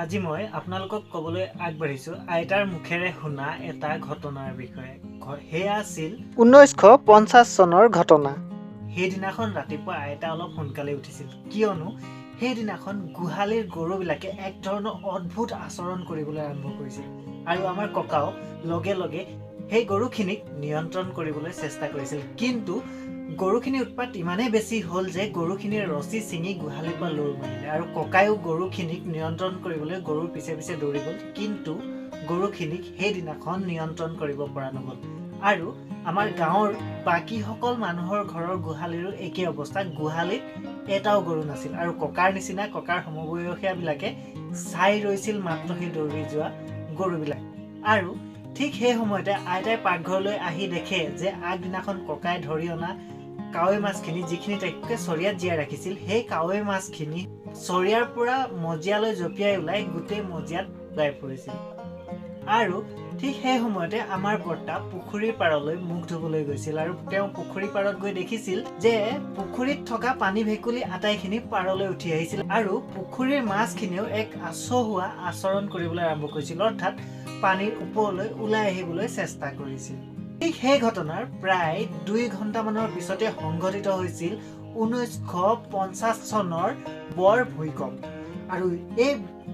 আজি মই আপোনালোকক কবলৈ আগবাঢ়িছো আইতাৰ মুখেৰে শুনা এটা ঘটনাৰ বিষয়ে। হেয়া আছিল 1950 চনৰ ঘটনা। সেইদিনাখন ৰাতিপুৱা আইতা অলপ সোনকালে উঠিছিল, কিয়নো সেইদিনাখন গুহালীৰ গৰুবিলাকে এক ধৰণৰ অদ্ভুত আচৰণ কৰিবলৈ আৰম্ভ কৰিছিল আৰু আমাৰ ককাও লগে লগে সেই গৰুখিনিক নিয়ন্ত্ৰণ কৰিবলৈ চেষ্টা কৰিছিল। কিন্তু গৰুখিনিৰ উৎপাত ইমানেই বেছি হ'ল যে গৰুখিনিৰ ৰছী ছিঙি গোহালিৰ পৰা লৰ মাৰিলে আৰু ককায়ো গৰুখিনিক নিয়ন্ত্ৰণ কৰিবলৈ গৰুৰ পিছে পিছে দৌৰি গ'ল, কিন্তু গৰুখিনিক সেইদিনাখন নিয়ন্ত্ৰণ কৰিব পৰা নগ'ল। আৰু আমাৰ গাঁৱৰ বাকীসকল মানুহৰ ঘৰৰ গোহালিৰো একেই অৱস্থা, গোহালিত এটাও গৰু নাছিল আৰু ককাৰ নিচিনা ককাৰ সমবয়সীয়াবিলাকে চাই ৰৈছিল মাত্ৰ সেই দৌৰি যোৱা গৰুবিলাক। আৰু ঠিক সেই সময়তে আইতাই পাকঘৰলৈ আহি দেখে যে আগদিনাখন ককাই ধৰি অনা কাৱৈ মাছখিনি, যিখিনি তেখেতে চৰিয়াত জীয়াই ৰাখিছিল, সেই কাৱৈ মাছখিনি চৰিয়াৰ পৰা মজিয়ালৈ জঁপিয়াই ওলাই গোটেই মজিয়াত ওলাই ফুৰিছিল। আৰু ঠিক সেই সময়তে আমাৰ বৰ্তা পুখুৰীৰ পাৰলৈ মুখ ধুবলৈ গৈছিল আৰু তেওঁ পুখুৰীৰ পাৰত গৈ দেখিছিল যে পুখুৰীত থকা পানী ভেকুলী আটাইখিনি পাৰলৈ উঠি আহিছিল আৰু পুখুৰীৰ মাছখিনিও এক আচহুৱা আচৰণ কৰিবলৈ আৰম্ভ কৰিছিল, অৰ্থাৎ পানীৰ ওপৰলৈ ওলাই আহিবলৈ চেষ্টা কৰিছিল। ঠিক সেই ঘটনাৰ প্ৰায় 2 ঘণ্টামানৰ পিছতে সংঘটিত হৈছিল 1950 চনৰ বৰ ভূমিকম্প। আৰু এই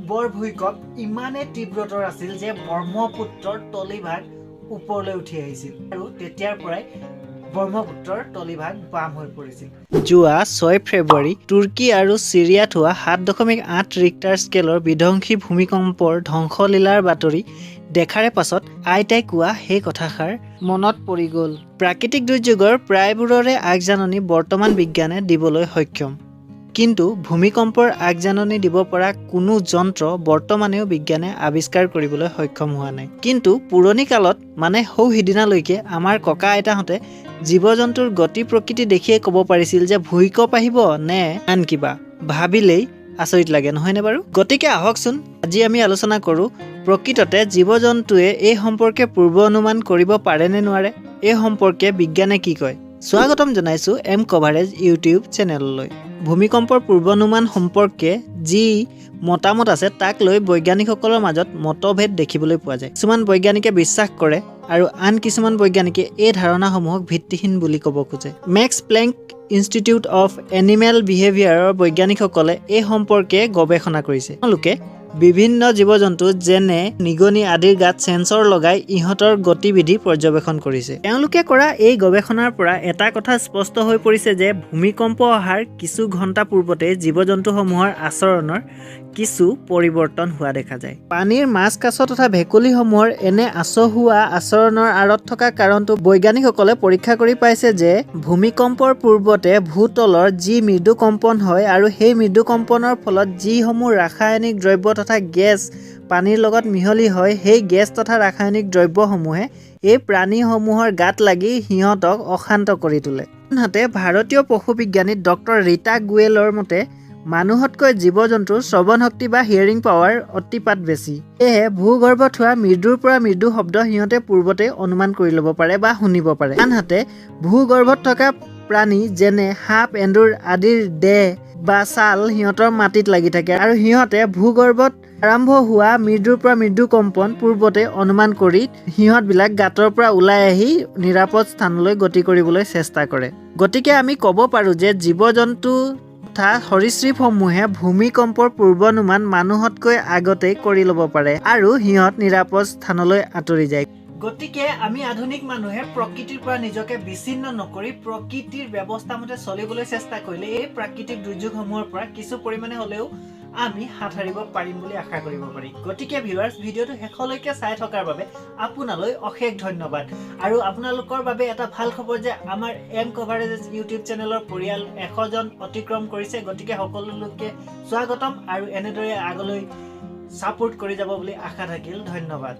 বৰ ভূমিকম্প ইমানেই তীব্ৰতৰ আছিল যে ব্ৰহ্মপুত্ৰৰ তলিভাগ ওপৰলৈ উঠি আহিছিল আৰু তেতিয়াৰ পৰাই ব্ৰহ্মপুত্ৰৰ তলিভাগ বাম হৈ পৰিছিল। যোৱা 6 ফেব্ৰুৱাৰী তুৰ্কী আৰু চিৰিয়াত হোৱা 7.8 ৰিক্টাৰ স্কেলৰ বিধ্বংসী ভূমিকম্পৰ ধ্বংসলীলাৰ বাতৰি দেখাৰে পাছত আইতাই কোৱা সেই কথাষাৰ মনত পৰি গ'ল। প্ৰাকৃতিক দুৰ্যোগৰ প্ৰায়বোৰৰে আগজাননী বৰ্তমান বিজ্ঞানে দিবলৈ সক্ষম, কিন্তু ভূমিকম্পৰ আগজাননী দিব পৰা কোনো যন্ত্ৰ বৰ্তমানেও বিজ্ঞানে আৱিষ্কাৰ কৰিবলৈ সক্ষম হোৱা নাই। কিন্তু পুৰণি কালত মানে সৌ সিদিনালৈকে আমাৰ ককা আইতাহঁতে জীৱ-জন্তুৰ গতি প্ৰকৃতি দেখিয়ে ক'ব পাৰিছিল যে ভূমিকম্প আহিব নে আন কিবা। ভাবিলেই আচৰিত লাগে, নহয়নে বাৰু? গতিকে আহকচোন আজি আমি আলোচনা কৰোঁ প্ৰকৃততে জীৱ-জন্তুৱে এই সম্পৰ্কে পূৰ্ব অনুমান কৰিব পাৰে নে নোৱাৰে, এই সম্পৰ্কে বিজ্ঞানে কি কয়। স্বাগতম জনাইছোঁ এম কভাৰেজ ইউটিউব চেনেললৈ। ভূমিকম্পৰ পূৰ্বানুমান সম্পৰ্কে যি মতামত আছে তাক লৈ বৈজ্ঞানিকসকলৰ মাজত মতভেদ দেখিবলৈ পোৱা যায়। কিছুমান বৈজ্ঞানিকে বিশ্বাস কৰে আৰু আন কিছুমান বৈজ্ঞানিকে এই ধাৰণাসমূহক ভিত্তিহীন বুলি ক'ব খোজে। Max Planck institute of animal বিহেভিয়াৰৰ বৈজ্ঞানিকসকলে এই সম্পৰ্কে গৱেষণা কৰিছে। তেওঁলোকে বিভিন্ন জীৱ-জন্তু যেনে নিগনি আদিৰ গাত সেন্সৰ লগাই ইহঁতৰ গতিবিধি পৰ্যবেক্ষণ কৰিছে। তেওঁলোকে কৰা এই গৱেষণাৰ পৰা এটা কথা স্পষ্ট হৈ পৰিছে যে ভূমিকম্প অহাৰ কিছু ঘণ্টা পূৰ্বতে জীৱ-জন্তুসমূহৰ আচৰণৰ কিছু পৰিৱৰ্তন হোৱা দেখা যায়। পানীৰ মাছ, কাছ তথা ভেকুলীসমূহৰ এনে আচহুৱা আচৰণৰ আঁৰত থকা কাৰণটো বৈজ্ঞানিকসকলে পৰীক্ষা কৰি পাইছে যে ভূমিকম্পৰ পূৰ্বতে ভূতলৰ যি মৃদু কম্পন হয় আৰু সেই মৃদু কম্পনৰ ফলত যিসমূহ ৰাসায়নিক দ্ৰব্য তথা গেছ পানীৰ লগত মিহলি হয়, সেই গেছ তথা ৰাসায়নিক দ্ৰব্যসমূহে এই প্ৰাণীসমূহৰ গাত লাগি সিহঁতক অশান্ত কৰি তোলে। আনহাতে ভাৰতীয় পশু বিজ্ঞানী ডক্টৰ ৰীতা গোৱেলৰ মতে মানুহতকৈ জীৱ-জন্তুৰ শ্ৰৱণ শক্তি বা হিয়াৰিং পাৱাৰ অতিপাত বেছি। সেয়েহে ভূগৰ্ভত হোৱা মৃদুৰ পৰা মৃদু শব্দ সিহঁতে পূৰ্বতে অনুমান কৰি ল'ব পাৰে বা শুনিব পাৰে। আনহাতে ভূগৰ্ভত থকা প্ৰাণী যেনে সাপ, এন্দুৰ আদিৰ দেহ বা ছাল সিহঁতৰ মাটিত লাগি থাকে আৰু সিহঁতে ভূগৰ্ভত আৰম্ভ হোৱা মৃদুৰ পৰা মৃদু কম্পন পূৰ্বতে অনুমান কৰি সিহঁতবিলাক গাঁতৰ পৰা ওলাই আহি নিৰাপদ স্থানলৈ গতি কৰিবলৈ চেষ্টা কৰে। গতিকে আমি ক'ব পাৰোঁ যে জীৱ-জন্তু তথা সৰীসৃপসমূহে ভূমিকম্পৰ পূৰ্বানুমান মানুহতকৈ আগতেই কৰি ল'ব পাৰে আৰু সিহঁত নিৰাপদ স্থানলৈ আঁতৰি যায়। গতিকে আমি আধুনিক মানুহে প্ৰকৃতিৰ পৰা নিজকে বিচ্ছিন্ন নকৰি প্ৰকৃতিৰ ব্যৱস্থা মতে চলিবলৈ চেষ্টা কৰিলে এই প্ৰাকৃতিক দুৰ্যোগসমূহৰ পৰা কিছু পৰিমাণে হ'লেও আমি হাত সাৰিব পাৰিম বুলি আশা কৰিব পাৰি। গতিকে ভিউৱাৰ্ছ, ভিডিঅ'টো শেষলৈকে চাই থকাৰ বাবে আপোনালৈ অশেষ ধন্যবাদ। আৰু আপোনালোকৰ বাবে এটা ভাল খবৰ যে আমাৰ এম কভাৰেজ ইউটিউব চেনেলৰ পৰিয়াল 100 জন অতিক্ৰম কৰিছে। গতিকে সকলো লোককে স্বাগতম আৰু এনেদৰে আগলৈ ছাপোৰ্ট কৰি যাব বুলি আশা থাকিল। ধন্যবাদ।